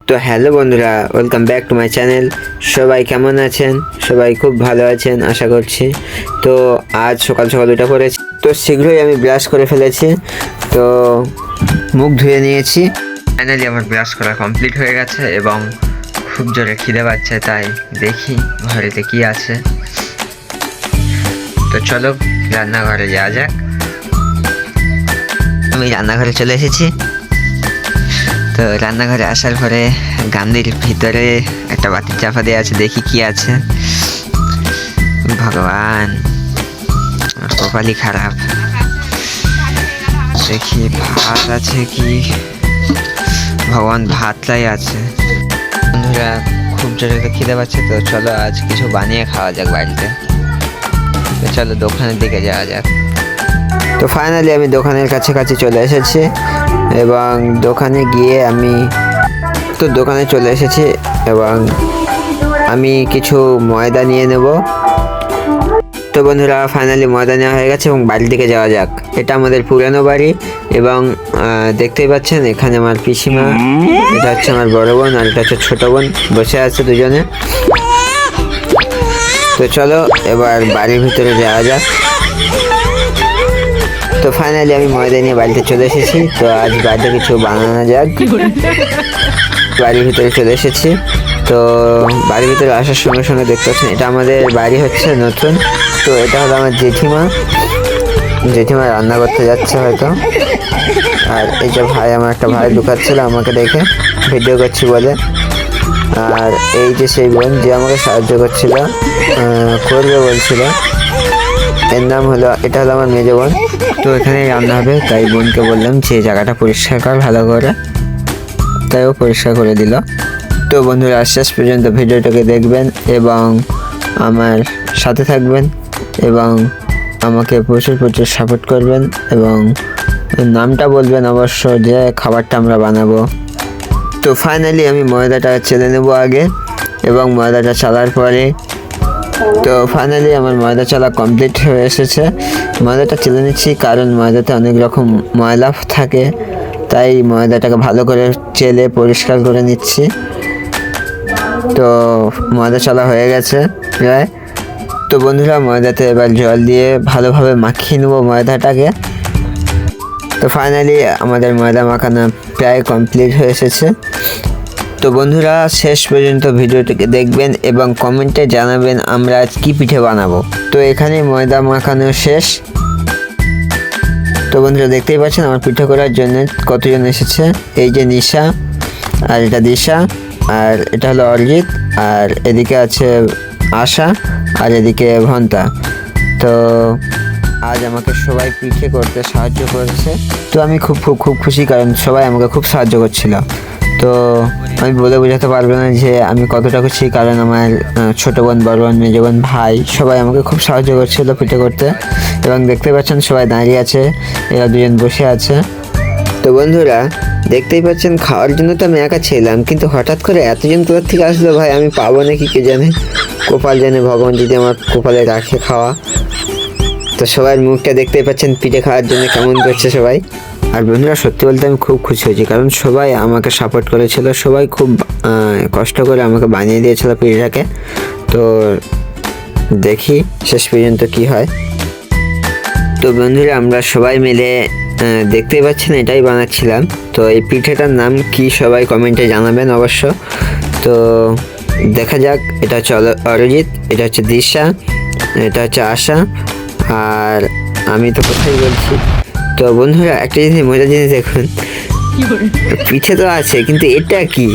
তো হ্যালো বন্ধুরা, welcome back to my channel. সবাই কেমন আছেন? সবাই খুব ভালো আছেন আশা করছি। তো আজ সকাল সকাল উঠে পড়েছি, তো শীঘ্রই আমি ব্রাশ করে ফেলেছি, তো মুখ ধুয়ে নিয়েছি। ফাইনালি আমার ব্রাশ করা কমপ্লিট হয়ে গেছে এবং খুব জোরে খিদে পাচ্ছে, তাই দেখি ঘরেতে কি আছে। তো চলো রান্নাঘরে যাওয়া যাক। আমি রান্নাঘরে চলে এসেছি। তো রান্নাঘরে আসার পরে গান্ধির ভিতরে একটা বাতির চাপা দেওয়া আছে, দেখি কি আছে। ভগবান, কপালই খারাপ। দেখি ভাত আছে কি, ভগবান ভাতটাই আছে। বন্ধুরা খুব জোরে তো খিদে পাচ্ছে, তো চলো আজ কিছু বানিয়ে খাওয়া যাক বাড়িতে। তো চলো দোকানের দিকে যাওয়া যাক। তো ফাইনালি আমি দোকানের কাছাকাছি চলে এসেছি এবং দোকানে গিয়ে দোকানে চলে এসেছি এবং আমি কিছু ময়দা নিয়ে নেব। তো বন্ধুরা ফাইনালি ময়দা নেওয়া হয়ে গেছে এবং বাড়ির দিকে যাওয়া যাক। এটা আমাদের পুরানো বাড়ি এবং দেখতেই পাচ্ছেন এখানে আমার পিসিমা, এটা হচ্ছে আমার বড় বোন আর এটা হচ্ছে ছোট বোন, বসে আছে দুজনে। তো চলো এবার বাড়ির ভিতরে যাওয়া যাক। তো ফাইনালি আমি ময়দা নিয়ে বাড়িতে চলে এসেছি। তো আজ বাড়িতে কিছু বানানো যাক। বাড়ির ভিতরে চলে এসেছি। তো বাড়ির ভিতরে আসার সঙ্গে সঙ্গে দেখতে পাচ্ছেন এটা আমাদের বাড়ি হচ্ছে নতুন। তো এটা হলো আমার জেঠিমা রান্না করতে যাচ্ছে হয়তো। আর এই যে ভাই, আমার একটা ভাই লুকাচ্ছিল আমাকে দেখে ভিডিও করছি বলে। আর এই যে সেই বোন যে আমাকে সাহায্য করবে বলছিল, এর নাম হলো, এটা হলো আমার মেজো বোন। তো এখানে রান্না হবে, তাই বোনকে বললাম যে জায়গাটা পরিষ্কার কর ভালো করে, তাই ও পরিষ্কার করে দিল। তো বন্ধুরা শেষ পর্যন্ত ভিডিওটাকে দেখবেন এবং আমার সাথে থাকবেন এবং আমাকে প্রচুর প্রচুর সাপোর্ট করবেন এবং নামটা বলবেন অবশ্য যে খাবারটা আমরা বানাবো। তো ফাইনালি আমি ময়দাটা চেলে নেব আগে এবং ময়দাটা চালার পরে, তো ফাইনালি আমার ময়দা চালা কমপ্লিট হয়ে এসেছে। ময়দাটা চেলে নিচ্ছি কারণ ময়দাতে অনেক রকম ময়লা থাকে, তাই ময়দাটাকে ভালো করে চেলে পরিষ্কার করে নিচ্ছি। তো ময়দা চালা হয়ে গেছে প্রায়। তো বন্ধুরা ময়দাতে এবার জল দিয়ে ভালোভাবে মাখিয়ে নেবো ময়দাটাকে। তো ফাইনালি আমাদের ময়দা মাখানো প্রায় কমপ্লিট হয়ে এসেছে। তো বন্ধুরা শেষ পর্যন্ত ভিডিওটিকে দেখবেন এবং কমেন্টে জানাবেন আমরা আজ কী পিঠে বানাবো। তো এখানে ময়দা মাখানো শেষ। তো বন্ধুরা দেখতেই পাচ্ছেন আমার পিঠে করার জন্য কতজন এসেছে। এই যে নিশা, আর এটা দিশা, আর এটা হলো অরিজিৎ, আর এদিকে আছে আশা, আর এদিকে ভন্তা। তো আজ আমাকে সবাই পিঠে করতে সাহায্য করেছে। তো আমি খুব খুব খুব খুশি, কারণ সবাই আমাকে খুব সাহায্য করছিল। তো আমি বলে বোঝাতে পারবো না যে আমি কতটা খুশি, কারণ আমার ছোটো বোন, বড় বোন, মেজো বোন, ভাই সবাই আমাকে খুব সাহায্য করছিল পিঠে করতে। এবং দেখতে পাচ্ছেন সবাই দাঁড়িয়ে আছে, এরা দুজন বসে আছে। তো বন্ধুরা দেখতেই পাচ্ছেন খাওয়ার জন্য তো আমি একা ছিলাম, কিন্তু হঠাৎ করে এতজন কোথা থেকে আসলো ভাই, আমি পাবো নাকি কে জানে, কপাল জানে, ভগবান যদি আমার কপালে রাখে খাওয়া। তো সবার মুখটা দেখতেই পাচ্ছেন পিঠে খাওয়ার জন্য কেমন করছে সবাই। আর বন্ধুরা সত্যি বলতে আমি খুব খুশি হয়েছি, কারণ সবাই আমাকে সাপোর্ট করেছিল, সবাই খুব কষ্ট করে আমাকে বানিয়ে দিয়েছিল পিঠেটাকে। তো দেখি শেষ পর্যন্ত কি হয়। তো বন্ধুরা আমরা সবাই মিলে দেখতেই পাচ্ছেন এটাই বানাচ্ছিলাম। তো এই পিঠেটার নাম কি সবাই কমেন্টে জানাবেন অবশ্য। তো দেখা যাক। এটা হচ্ছে অরিজিৎ, এটা হচ্ছে দিশা, এটা হচ্ছে আশা, আর আমি তো কোথায় বলছি। তো বন্ধুরা একটা জিনিস, মজার জিনিস দেখুন, পিঠে তো আছে কিন্তু এটা কি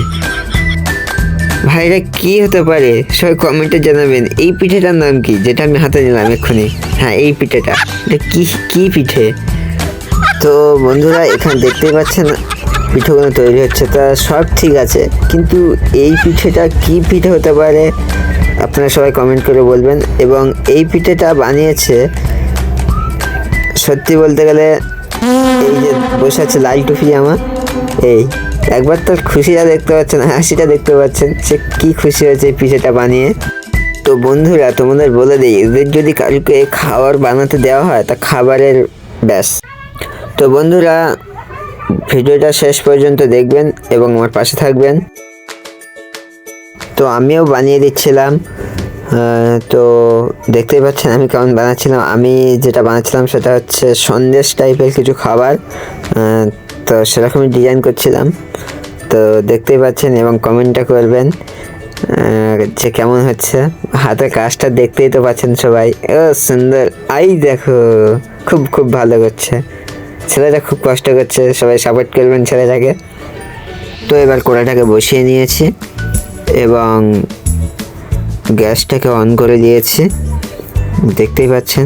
ভাই, এটা কি হতে পারে সবাই কমেন্টে জানাবেন। এই পিঠেটার নাম কি, যেটা আমি হাতে নিলাম এক্ষুনি? হ্যাঁ এই পিঠেটা, এটা কি পিঠে? তো বন্ধুরা এখানে দেখতেই পাচ্ছেন পিঠেগুলো তৈরি হচ্ছে, তা সব ঠিক আছে, কিন্তু এই পিঠেটা কি পিঠে হতে পারে আপনারা সবাই কমেন্ট করে বলবেন। এবং এই পিঠেটা বানিয়েছে, সত্যি বলতে গেলে এই যে বসে আছে লাল টুপি জামা, এই একবার তো খুশিটা দেখতে পাচ্ছেন, হাসিটা দেখতে পাচ্ছেন, সে কি খুশি হয়েছে এই পিঠেটা বানিয়ে। তো বন্ধুরা তোমাদের বলে দিই, এদের যদি কালকে খাবার বানাতে দেওয়া হয় তা খাবারের ব্যাস। তো বন্ধুরা ভিডিওটা শেষ পর্যন্ত দেখবেন এবং আমার পাশে থাকবেন। তো আমিও বানিয়ে দিচ্ছিলাম। তো দেখতেই পাচ্ছেন আমি কেমন বানাচ্ছিলাম। আমি যেটা বানাচ্ছিলাম সেটা হচ্ছে সন্দেশ টাইপের কিছু খাবার। তো সেরকমই ডিজাইন করছিলাম। তো দেখতেই পাচ্ছেন এবং কমেন্টটা করবেন যে কেমন হচ্ছে। হাতের কাজটা দেখতেই তো পাচ্ছেন সবাই। ও সুন্দর, আই দেখো খুব খুব ভালো করছে ছেলেটা, খুব কষ্ট করছে, সবাই সাপোর্ট করবেন ছেলেটাকে। তো এবার কড়াটাকে বসিয়ে নিয়েছি এবং গ্যাসটাকে অন করে দিয়েছি। দেখতেই পাচ্ছেন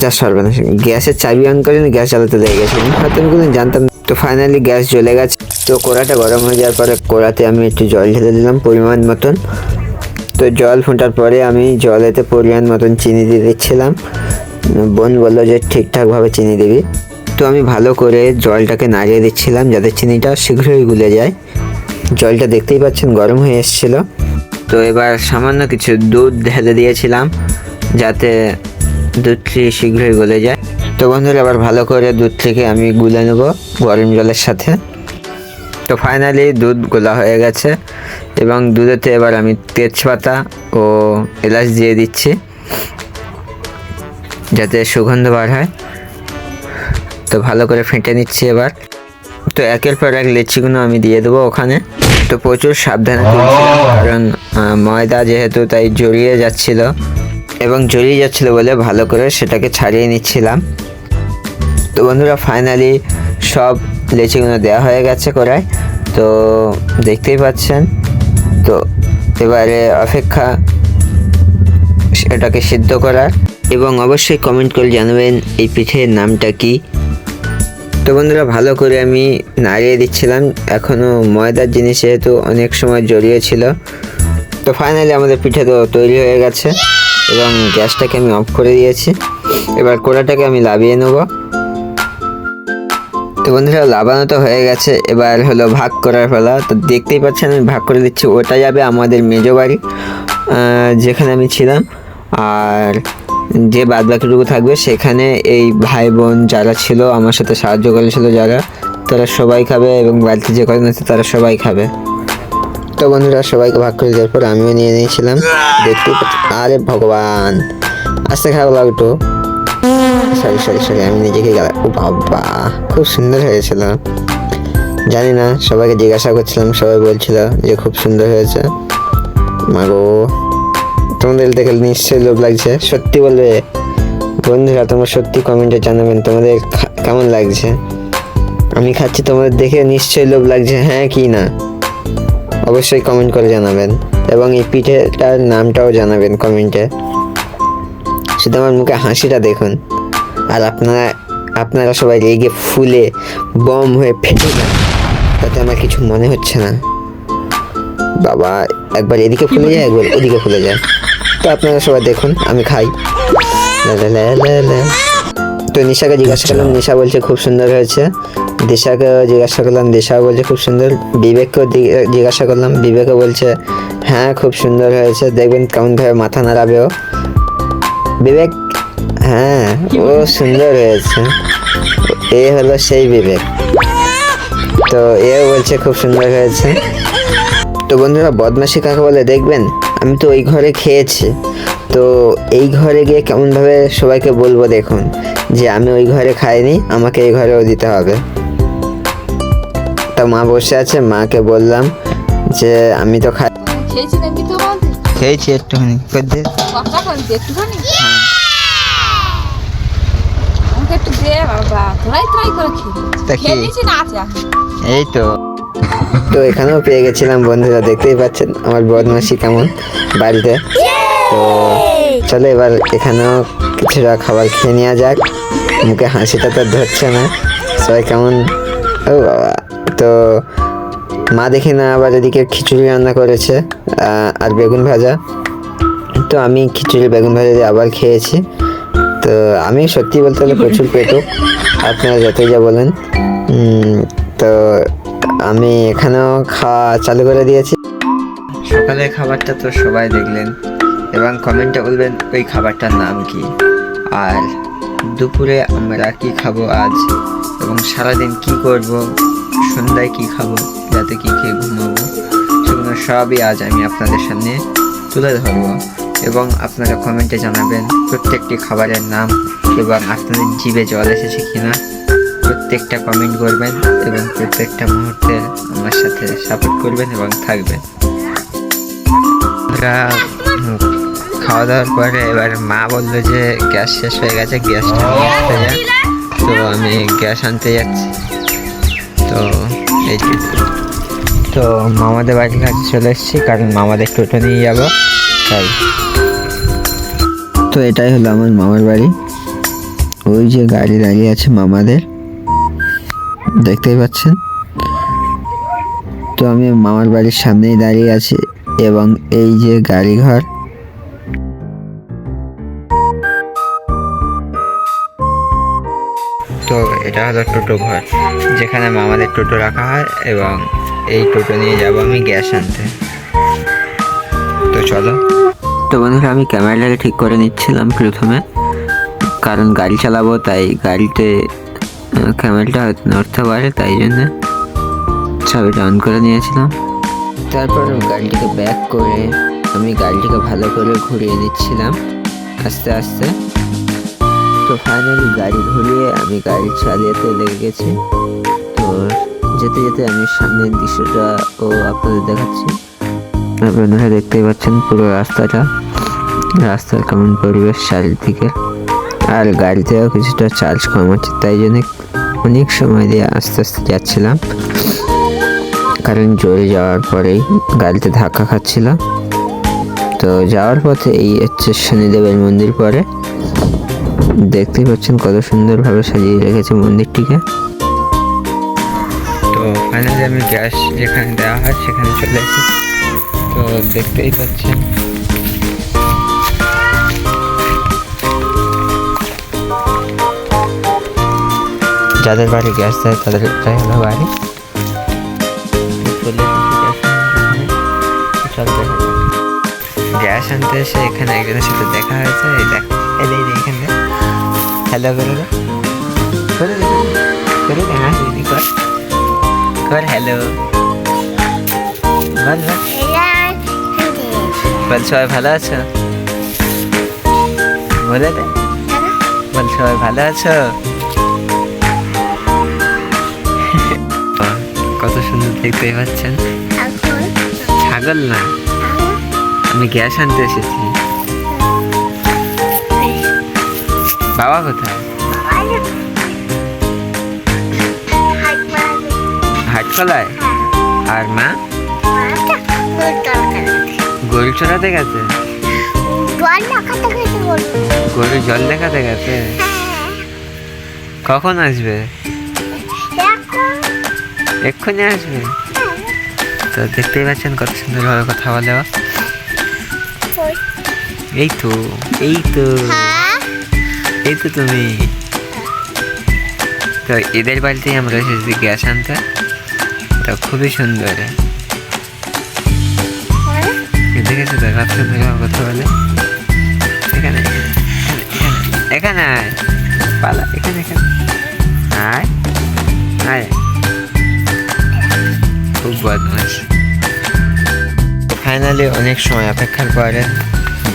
যা সর্বনাশ, গ্যাসের চাবি অন করে গ্যাস জ্বালাতে লেগে গেছে, হয়তো আমি কোনো জানতাম না। তো ফাইনালি গ্যাস জ্বলে গেছে। তো কড়াটা গরম হয়ে যাওয়ার পরে কড়াতে আমি একটু জল ঢেলে দিলাম পরিমাণ মতন। তো জল ফোটার পরে আমি জলেতে পরিমাণ মতন চিনি দিয়ে দিচ্ছিলাম। বোন বললো যে ঠিকঠাকভাবে চিনি দিবি। তো আমি ভালো করে জলটাকে নাড়িয়ে দিচ্ছিলাম যাতে চিনিটা শীঘ্রই গুলে যায়। জলটা দেখতেই পাচ্ছেন গরম হয়ে এসেছিল। তো এবার সামান্য কিছু দুধ ঢেলে দিয়েছিলাম যাতে দুধটি শীঘ্রই গলে যায়। তো বন্ধুরা আবার ভালো করে দুধ থেকে আমি গুলে নেব গরম জলের সাথে। তো ফাইনালি দুধ গোলা হয়ে গেছে এবং দুধেতে এবার আমি তেজপাতা ও এলাচ দিয়ে দিচ্ছি যাতে সুগন্ধ বার হয়। তো ভালো করে ফেটে নিচ্ছি এবার। তো একের পর এক লেচিগুলো আমি দিয়ে দেবো ওখানে। তো প্রচুর সাবধানে তুলছিলাম কারণ ময়দা যেহেতু তাই জড়িয়ে যাচ্ছিল এবং জড়িয়ে যাচ্ছিলো বলে ভালো করে সেটাকে ছাড়িয়ে নিচ্ছিলাম। তো বন্ধুরা ফাইনালি সব লেচিগুলো দেওয়া হয়ে গেছে কড়ায়। তো দেখতেই পাচ্ছেন। তো এবারে অপেক্ষা এটাকে সিদ্ধ করার, এবং অবশ্যই কমেন্ট করে জানাবেন এই পিঠের নামটা কি। তো বন্ধুরা ভালো করে আমি নাড়িয়ে দিচ্ছিলাম, এখনও ময়দার জিনিস যেহেতু অনেক সময় জড়িয়ে ছিল। তো ফাইনালি আমাদের পিঠে তো তৈরি হয়ে গেছে এবং গ্যাসটাকে আমি অফ করে দিয়েছি। এবার কড়াটাকে আমি লাভিয়ে নেব। তো বন্ধুরা লাভানো তো হয়ে গেছে, এবার হলো ভাগ করার ফেলা। তো দেখতেই পাচ্ছেন আমি ভাগ করে দিচ্ছি। ওটা যাবে আমাদের মেজো বাড়ি যেখানে আমি ছিলাম, আর যে বাদ বাকিটুকু থাকবে সেখানে এই ভাই বোন যারা ছিল আমার সাথে সাহায্য করেছিল যারা, তারা সবাই খাবে এবং বাড়িতে যে কজন আছে তারা সবাই খাবে। তো বন্ধুরা সবাইকে ভাগ করে দেওয়ার পর আমিও নিয়ে নিয়েছিলাম। দেখতেই পাচ্ছি, আরে ভগবান আস্তে খাওয়া লাগতো, সরি সরি সরি আমি নিজেকে গেলাম। ও বাবা খুব সুন্দর হয়েছিল। জানি না, সবাইকে জিজ্ঞাসা করছিলাম, সবাই বলছিল যে খুব সুন্দর হয়েছে। মাগো তোমাদের দেখে নিশ্চয়ই লোভ লাগছে, সত্যি বলবে বন্ধুরা, তোমরা সত্যি কমেন্টে জানাবেন তোমাদের কেমন লাগছে। আমি খাচ্ছি তোমাদের দেখে নিশ্চয়ই লোভ লাগছে, হ্যাঁ কি না অবশ্যই কমেন্ট করে জানাবেন, এবং এই পিঠেটার নামটাও জানাবেন কমেন্টে। শুধু আমার মুখে হাসিটা দেখুন, আর আপনারা সবাই রেগে ফুলে বম হয়ে ফেটে যান, তাতে আমার কিছু মনে হচ্ছে না। বাবা একবার এদিকে ফুলে যায়, একবার ওদিকে ফুলে যায়। তো আপনারা সবাই দেখুন আমি খাই। তো নিশাকে জিজ্ঞাসা করলাম, নিশা বলছে খুব সুন্দর হয়েছে। দিশাকে জিজ্ঞাসা করলাম, দিশা বলছে খুব সুন্দর। বিবেককেও জিজ্ঞাসা করলাম, বিবেকও বলছে হ্যাঁ খুব সুন্দর হয়েছে। দেখবেন কেমনভাবে মাথা নাড়াবে ও। বিবেক হ্যাঁ ও সুন্দর হয়েছে, এ হলো সেই বিবেক। তো এও বলছে খুব সুন্দর হয়েছে। তো বন্ধুরা বদমাশি কাকে বলে দেখবেন, আমি তো ওই ঘরে খেয়েছি, তো এই ঘরে গিয়ে কেমনভাবে সবাইকে বলবো দেখুন যে আমি ওই ঘরে খাইনি, আমাকে এই ঘরেও দিতে হবে। তো মা বসে আছে, মাকে বললাম যে আমি তো খেয়েছি একটুখানি। এই তো তো এখানেও পেয়ে গেছিলাম বন্ধুরা, দেখতেই পাচ্ছেন আমার বদমাশি কেমন বাড়িতে। তো চলো এবার এখানেও কিছুটা খাবার খেয়ে নেওয়া যাক, মুখে হাসিটা তো ধরছে না। সবাই কেমন, ও বাবা। তো মা দেখি না আবার এদিকে খিচুড়ি রান্না করেছে আর বেগুন ভাজা। তো আমি খিচুড়ি বেগুন ভাজা দিয়ে আবার খেয়েছি। তো আমি সত্যি বলতে হলে প্রচুর পেটুক, আপনারা যতই যা বলেন। তো আমি এখানেও খাওয়া চালু করে দিয়েছি। সকালের খাবারটা তো সবাই দেখলেন এবং কমেন্টে বলবেন ওই খাবারটার নাম কি, আর দুপুরে আমরা কি খাবো আজ, এবং সারাদিন কি করব, সন্ধ্যায় কি খাবো, রাতে কি খেয়ে ঘুমাবো, সেগুলো সবই আজ আমি আপনাদের সামনে তুলে ধরবো এবং আপনারা কমেন্টে জানাবেন প্রত্যেকটি খাবারের নাম এবং আপনাদের জিভে জল এসেছে কিনা। প্রত্যেকটা কমেন্ট করবেন এবং প্রত্যেকটা মুহূর্তে আমার সাথে সাপোর্ট করবেন এবং থাকবেন। খাওয়া দাওয়ার পরে এবার মা বললো যে গ্যাস শেষ হয়ে গেছে, গ্যাসটা আনতে যা। তো আমি গ্যাস আনতে যাচ্ছি। তো এই তো মামাদের বাড়ির কাছে চলে এসেছি, কারণ মামাদের টোটো নিয়ে যাবো তাই। তো এটাই হলো আমার মামার বাড়ি। ওই যে গাড়ি দাঁড়িয়ে আছে মামাদের, দেখতেই পাচ্ছেন। তো আমি মামার বাড়ির সামনেই দাঁড়িয়ে আছি এবং এই যে গাড়ি ঘর। তো এটা হলো টোটো ঘর, যেখানে মামাদের টোটো রাখা হয় এবং এই টোটো নিয়ে যাব আমি গ্যাস আনতে। তো চলো। তো বন্ধুরা আমি ক্যামেরাটাকে ঠিক করে নিচ্ছিলাম প্রথমে, কারণ গাড়ি চালাবো, তাই গাড়িতে ক্যামেরাটা হয়তো নড়তে পারে, তাই জন্য ছবিটা অন করে নিয়েছিলাম। তারপর গাড়িটিকে ব্যাক করে আমি গাড়িটিকে ভালো করে ঘুরিয়ে নিচ্ছিলাম আস্তে আস্তে। তো ফাইনালি গাড়ি ঘুরিয়ে আমি গাড়ি চালিয়েতে লেগে গেছি। তো যেতে যেতে আমি সামনের দৃশ্যটা আপনাদের দেখাচ্ছি। আপনারা দেখতেই পাচ্ছেন পুরো রাস্তার কেমন পরিবেশ চারিদিকে। আর গাড়িতেও কিছুটা চার্জ কম হচ্ছে, তাই জন্য অনেক সময় দিয়ে আস্তে আস্তে যাচ্ছিলাম, কারণ জোরে যাওয়ার পরেই গাড়িতে ধাক্কা খাচ্ছিল। তো যাওয়ার পথে এই হচ্ছে শনিদেবের মন্দির পরে, দেখতেই পাচ্ছেন কত সুন্দরভাবে সাজিয়ে রেখেছে মন্দিরটিকে। তো ফাইনালি আমি গ্যাস যেখানে দেওয়া হয় সেখানে চলে এসেছি। তো দেখতেই পাচ্ছেন যাদের বাড়ি গ্যাস দেয় তাদের এটাই হলো বাড়ি। গ্যাস আনতে এসে এখানে একজনের সাথে দেখা হয়েছে। এই দেখ, এখানে হ্যালো করে দে, কর হ্যালো বল, সবাই ভালো আছো বলে দে, বল সবাই ভালো আছো। কত সুন্দর দেখতেই পাচ্ছেন। ছাগল না, আমি গ্যাস আনতে এসেছি। বাবা কোথায়? হাটখোলায়। আর মা গরু চড়াতে গেছে, গরু জল দেখাতে গেছে। কখন আসবে? এক্ষুনি আসবে। তো দেখতেই পাচ্ছেন কত সুন্দরভাবে কথা বলে। এই তো তুমি। তো এদের বাড়িতেই আমরা এসেছি গ্যাস আনতে। তো খুবই সুন্দর, দেখেছো তো কত সুন্দর কথা বলে। এখানে এখানে আয় পালা, এখানে আয় আয়, খুব বদমাস। ফাইনালি অনেক সময় অপেক্ষার পরে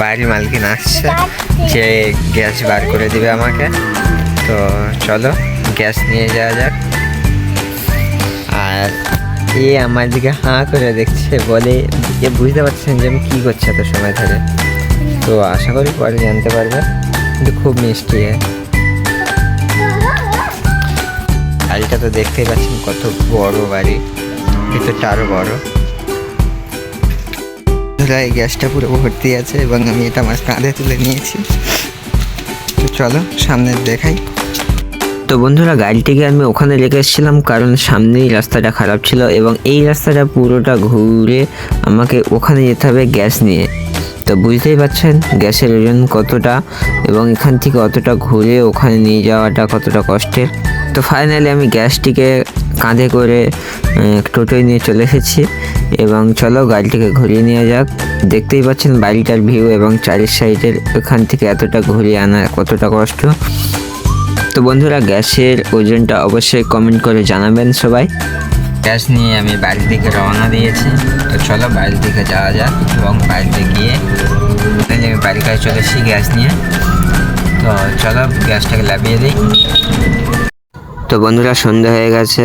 বাড়ির মালকিন আসছে, যে গ্যাস বার করে দিবে আমাকে। তো চলো গ্যাস নিয়ে যাওয়া যাক। আর আমার দিকে হাঁ করে দেখছে, বলে বুঝতে পারছেন যে আমি কী করছি এত সময় ধরে। তো আশা করি পরে জানতে পারবে, কিন্তু খুব মিষ্টি। বাড়িটা তো দেখতেই পাচ্ছেন কত বড় বাড়ি, ভিতরটা আরও বড়। এই গ্যাসটা পুরো ভর্তি আছে এবং আমি এটা আমার কাঁধে তুলে নিয়েছি। তো চলো সামনে দেখাই। তো বন্ধুরা গাড়িটিকে আমি ওখানে রেখে এসেছিলাম, কারণ সামনেই রাস্তাটা খারাপ ছিল এবং এই রাস্তাটা পুরোটা ঘুরে আমাকে ওখানে যেতে হবে গ্যাস নিয়ে। তো বুঝতেই পারছেন গ্যাসের ওজন কতটা এবং এখান থেকে অতটা ঘুরে ওখানে নিয়ে যাওয়াটা কতটা কষ্টের। তো ফাইনালি আমি গ্যাসটিকে কাঁধে করে টোটোয় নিয়ে চলে এসেছি এবং চলো গাড়িটিকে ঘুরিয়ে নিয়ে যাক। দেখতেই পাচ্ছেন বাড়িটার ভিউ এবং চারির সাইডের ওখান থেকে এতটা ঘুরিয়ে আনা কতটা কষ্ট। তো বন্ধুরা গ্যাসের ওজনটা অবশ্যই কমেন্ট করে জানাবেন সবাই। গ্যাস নিয়ে আমি বাড়ির দিকে রওনা দিয়েছি। তো চলো বাড়ির দিকে যাওয়া যাক এবং বাড়িতে গিয়ে আমি বাড়ির কাছে চলে এসেছি গ্যাস নিয়ে। তো চলো গ্যাসটাকে লাগিয়ে দিই। তো বন্ধুরা সন্ধ্যা হয়ে গেছে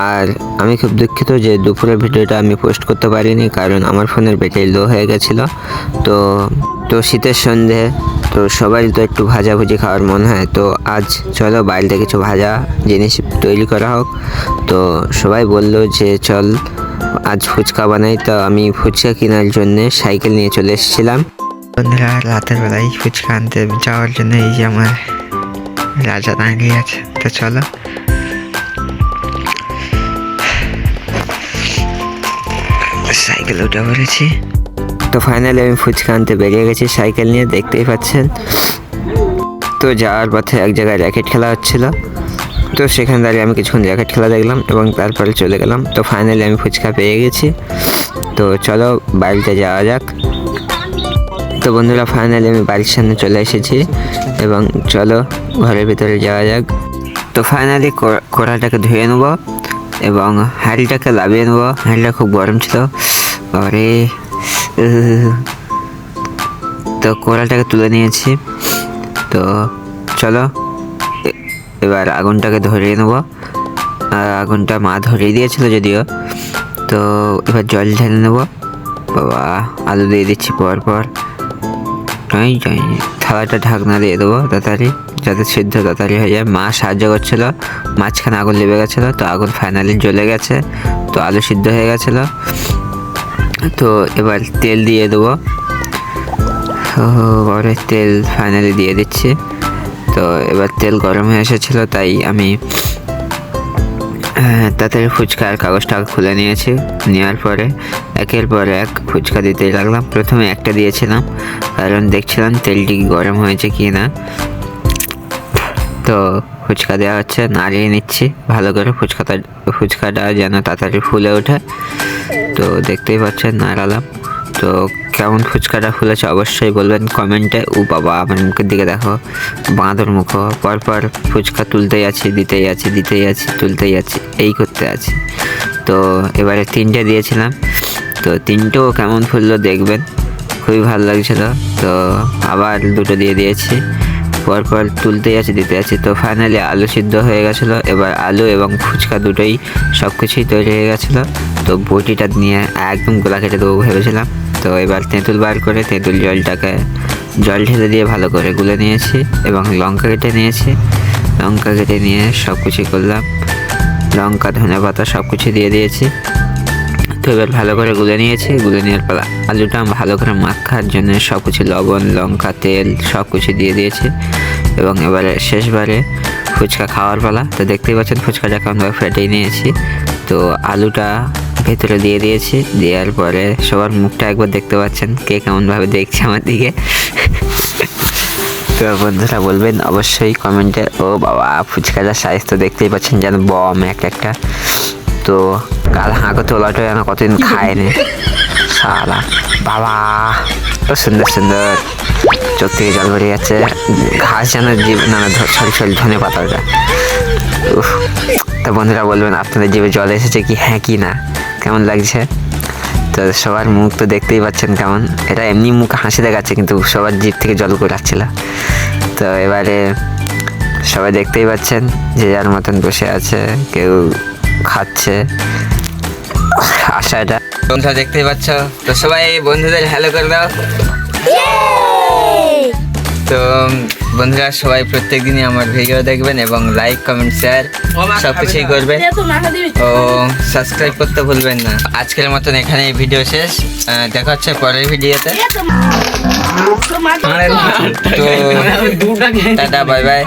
আর আমি খুব দুঃখিত যে দুপুরের ভিডিওটা আমি পোস্ট করতে পারিনি, কারণ আমার ফোনের ব্যাটারি লো হয়ে গেছিলো। তো শীতের সন্ধে, তো সবাই তো একটু ভাজাভুজি খাওয়ার মন হয়। তো আজ চলো বাড়িতে কিছু ভাজা জিনিস তৈরি করা হোক। তো সবাই বললো যে চল আজ ফুচকা বানাই। তো আমি ফুচকা কেনার জন্য সাইকেল নিয়ে চলে এসেছিলাম। বন্ধুরা রাতের বেলায় ফুচকা আনতে যাওয়ার জন্য এই যে আমার রাজা দাঁড়িয়ে আছে। তো চলো সাইকেল উঠে পড়েছি। তো ফাইনালি আমি ফুচকা আনতে বেরিয়ে গেছি সাইকেল নিয়ে, দেখতেই পাচ্ছেন। তো যাওয়ার পথে এক জায়গায় র্যাকেট খেলা হচ্ছিল। তো সেখানে দাঁড়িয়ে আমি কিছুক্ষণ র্যাকেট খেলা দেখলাম এবং তারপরে চলে গেলাম। তো ফাইনালি আমি ফুচকা পেয়ে গেছি। তো চলো বাড়িতে যাওয়া যাক। তো বন্ধুরা ফাইনালি আমি বাড়ির সামনে চলে এসেছি এবং চলো ঘরের ভিতরে যাওয়া যাক। তো ফাইনালি কড়াটাকে ধুয়ে নেবো এবং হাঁড়িটাকে লাভিয়ে নেবো। হাঁড়িটা খুব গরম ছিল। পরে তো কড়াটাকে তুলে নিয়েছি। তো চলো এবার আগুনটাকে ধরিয়ে নেবো। আগুনটা মা ধরিয়ে দিয়েছিল যদিও। তো এবার জল ঢেলে নেবো। বাবা আলু দিয়ে দিচ্ছি পর থালাটা ঢাকনা দিয়ে দেবো তাড়াতাড়ি, যাতে সিদ্ধ তাড়াতাড়ি হয়ে যায়। মা সাহায্য করছিল, মাঝখানে আগুন লেগে গেছিলো। তো আগুন ফাইনালি জ্বলে গেছে। তো আলু সিদ্ধ হয়ে গেছিলো। তো এবার তেল দিয়ে দেবো। পরে তেল ফাইনালি দিয়ে দিচ্ছি। তো এবার তেল গরম হয়ে এসেছিলো, তাই আমি তাড়াতাড়ি ফুচকার কাগজটা খুলে নিয়েছি। নেওয়ার পরে একের পর এক ফুচকা দিতেই লাগলাম। প্রথমে একটা দিয়েছিলাম কারণ দেখছিলাম তেলটি গরম হয়েছে কি না। তো ফুচকা দেওয়া হচ্ছে, নাড়িয়ে নিচ্ছি ভালো করে ফুচকাটা যেন তাড়াতাড়ি ফুলে ওঠে। তো দেখতেই পাচ্ছেন নাড়ালাম। তো কেমন ফুচকাটা ফুলেছে অবশ্যই বলবেন কমেন্টে। ও বাবা আমার মুখের দিকে দেখো, বাঁদর মুখ। পরপর ফুচকা তুলতেই আছি, দিতেই আছি, তুলতেই আছি, এই করতে আছি। তো এবারে 3টে দিয়েছিলাম। তো 3টেও কেমন ফুললো দেখবেন, খুবই ভালো লাগছিল। তো আবার 2টো দিয়ে দিয়েছি, পরপর তুলতেই আছি, দিতে আছি। তো ফাইনালি আলু সিদ্ধ হয়ে গেছিলো। এবার আলু এবং ফুচকা দুটোই সব কিছুই তৈরি হয়ে গেছিলো। তো বটিটা নিয়ে একদম গোলা কেটে দেবো ভেবেছিলাম। তো এবার তেঁতুল বার করে তেঁতুল জল ঢেলে দিয়ে ভালো করে গুলে নিয়েছি এবং লঙ্কা কেটে নিয়েছি। লঙ্কা কেটে নিয়ে সব কিছুই করলাম, লঙ্কা ধনে পাতা সব কিছু দিয়ে দিয়েছি। তো এবার ভালো করে গুলে নিয়েছি। গুলে নেওয়ার পর আলুটা ভালো করে মাখার জন্য সব কিছু লবণ, লঙ্কা, তেল সব কিছু দিয়ে দিয়েছি এবং এবারে শেষবারে ফুচকা খাওয়ার পালা। তো দেখতেই পাচ্ছেন ফুচকাটা কেমনভাবে ফেটেই নিয়েছি। তো আলুটা ভেতরে দিয়ে দিয়েছি। দেওয়ার পরে সবার মুখটা একবার দেখতে পাচ্ছেন, কে কেমনভাবে দেখছে আমার দিকে। তো বন্ধুরা বলবেন অবশ্যই কমেন্টে। ও বাবা ফুচকাটার সাইজ তো দেখতেই পাচ্ছেন যেন বম একটা। তো কাল হাঁকো তোলাটা যেন কতদিন খায়নি সারা। বাবা তো সুন্দর চোখ থেকে জল বেরিয়ে যাচ্ছে। ঘাস যেন সরি ধনে পাতাটা। তো বন্ধুরা বলবেন আপনাদের জিভে জল এসেছে কি হ্যাঁ কি না, কেমন লাগছে। তো সবার মুখ তো দেখতেই পাচ্ছেন কেমন, এটা এমনি মুখ হাসি দেখাচ্ছে কিন্তু সবার জিভ থেকে জল করে আসছিল। তো এবারে সবাই দেখতেই পাচ্ছেন যে যার মতন বসে আছে, কেউ খাচ্ছে। আশাটা বন্ধুরা দেখতেই পাচ্ছ। তো সবাই বন্ধুদের হ্যালো করে দাও। তো বন্ধুরা সবাই প্রত্যেক দিনই আমার ভিডিও দেখবেন এবং লাইক কমেন্ট শেয়ার সব কিছুই করবেন ও সাবস্ক্রাইব করতে ভুলবেন না। আজকের মতন এখানেই ভিডিও শেষ, দেখা হচ্ছে পরের ভিডিওতে। তো টাটা বাই বাই।